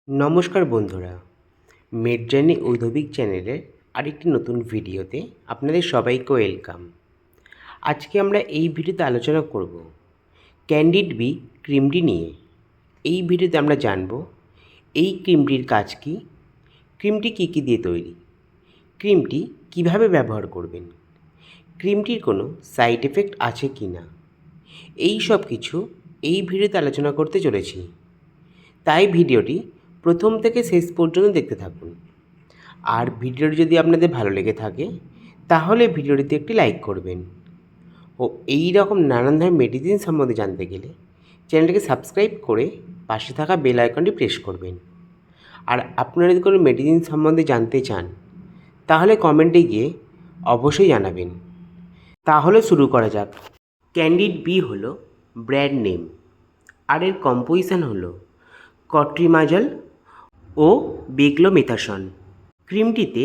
নমস্কার বন্ধুরা, মেডজার্নি ঔদ্যোগিক চ্যানেলের আরেকটি নতুন ভিডিওতে আপনাদের সবাইকে ওয়েলকাম। আজকে আমরা এই ভিডিওতে আলোচনা করব ক্যান্ডিড বি ক্রিমটি নিয়ে। এই ভিডিওতে আমরা জানব এই ক্রিমটির কাজ কী, ক্রিমটি কী কী দিয়ে তৈরি, ক্রিমটি কিভাবে ব্যবহার করবেন, ক্রিমটির কোনো সাইড এফেক্ট আছে কি না, এই সব কিছু এই ভিডিওতে আলোচনা করতে চলেছি। তাই ভিডিওটি প্রথম থেকে শেষ পর্যন্ত দেখতে থাকুন। আর ভিডিওটি যদি আপনাদের ভালো লেগে থাকে তাহলে ভিডিওটিতে একটি লাইক করবেন ও এই রকম নানান ধরনের মেডিসিন সম্বন্ধে জানতে গেলে চ্যানেলটিকে সাবস্ক্রাইব করে পাশে থাকা বেল আইকনটি প্রেস করবেন। আর আপনারা যদি কোনো মেডিসিন সম্বন্ধে জানতে চান তাহলে কমেন্টে গিয়ে অবশ্যই জানাবেন। তাহলে শুরু করা যাক। ক্যান্ডিড বি হলো ব্র্যান্ড নেম, আর এর কম্পোজিশন হলো কট্রিমাজল ও বেক্লোমেথাসন। ক্রিমটিতে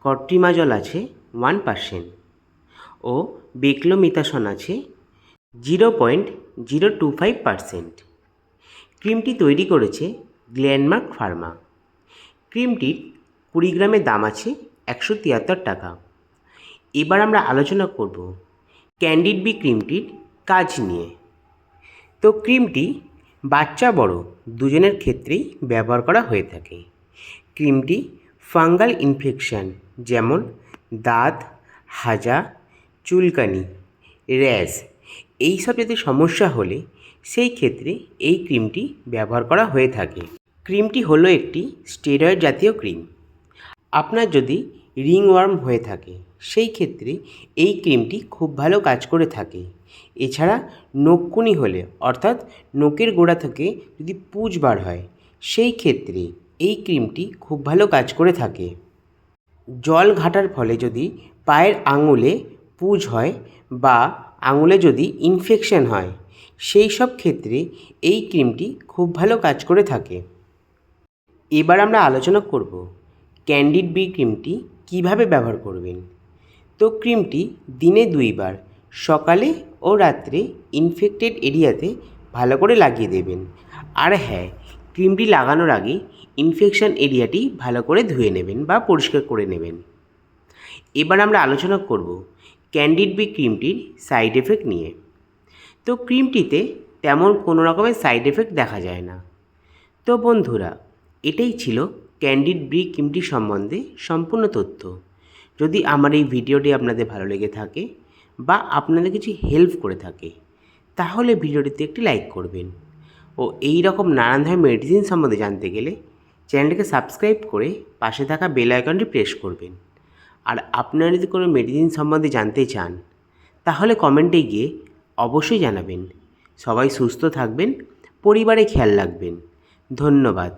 কট্রিমাজল আছে 1% ও বেক্লোমেথাসন আছে 0.025%। ক্রিমটি তৈরি করেছে গ্ল্যানমার্ক ফার্মা। ক্রিমটির 20 গ্রামের দাম আছে 173 টাকা। এবার আমরা আলোচনা করব ক্যান্ডিড বি ক্রিমটির কাজ নিয়ে। তো ক্রিমটি বাচ্চা বড় দুজনের ক্ষেত্রেই ব্যবহার করা হয়ে থাকে। ক্রিমটি ফাঙ্গাল ইনফেকশান যেমন দাঁত, হাজা, চুলকানি, র্যাশ এইসব যদি সমস্যা হলে সেই ক্ষেত্রে এই ক্রিমটি ব্যবহার করা হয়ে থাকে। ক্রিমটি হলো একটি স্টেরয়েড জাতীয় ক্রিম। আপনার যদি রিংওয়ার্ম হয়ে থাকে সেই ক্ষেত্রে এই ক্রিমটি খুব ভালো কাজ করে থাকে। এছাড়া নখকুনি হলে অর্থাৎ নখের গোড়া থেকে যদি পুঁজ বার হয় সেই ক্ষেত্রে এই ক্রিমটি খুব ভালো কাজ করে থাকে। জল ঘাটার ফলে যদি পায়ের আঙুলে পুঁজ হয় বা আঙুলে যদি ইনফেকশন হয় সেই সব ক্ষেত্রে এই ক্রিমটি খুব ভালো কাজ করে থাকে। এবার আমরা আলোচনা করব ক্যান্ডিড বি ক্রিমটি কিভাবে ব্যবহার করবেন। তো ক্রিমটি দিনে 2 বার সকালে ও রাত্রে ইনফেক্টেড এরিয়াতে ভালো করে লাগিয়ে দেবেন। আর হ্যাঁ, ক্রিমটি লাগানোর আগে ইনফেকশন এরিয়াটি ভালো করে ধুয়ে নেবেন বা পরিষ্কার করে নেবেন। এবার আমরা আলোচনা করব ক্যান্ডিড বি ক্রিমটির সাইড এফেক্ট নিয়ে। তো ক্রিমটিতে তেমন কোনো রকমের সাইড এফেক্ট দেখা যায় না। তো বন্ধুরা, এটাই ছিল ক্যান্ডিড বি ক্রিমটি সম্বন্ধে সম্পূর্ণ তথ্য। যদি আমার এই ভিডিওটি আপনাদের ভালো লেগে থাকে বা আপনাদের কিছু হেল্প করে থাকে তাহলে ভিডিওটিতে একটি লাইক করবেন ও এই রকম নানান ধরনের মেডিসিন সম্বন্ধে জানতে গেলে চ্যানেলটিকে সাবস্ক্রাইব করে পাশে থাকা বেল আইকনটি প্রেস করবেন। আর আপনারা যদি কোনো মেডিসিন সম্বন্ধে জানতে চান তাহলে কমেন্টে গিয়ে অবশ্যই জানাবেন। সবাই সুস্থ থাকবেন, পরিবারে খেয়াল রাখবেন। ধন্যবাদ।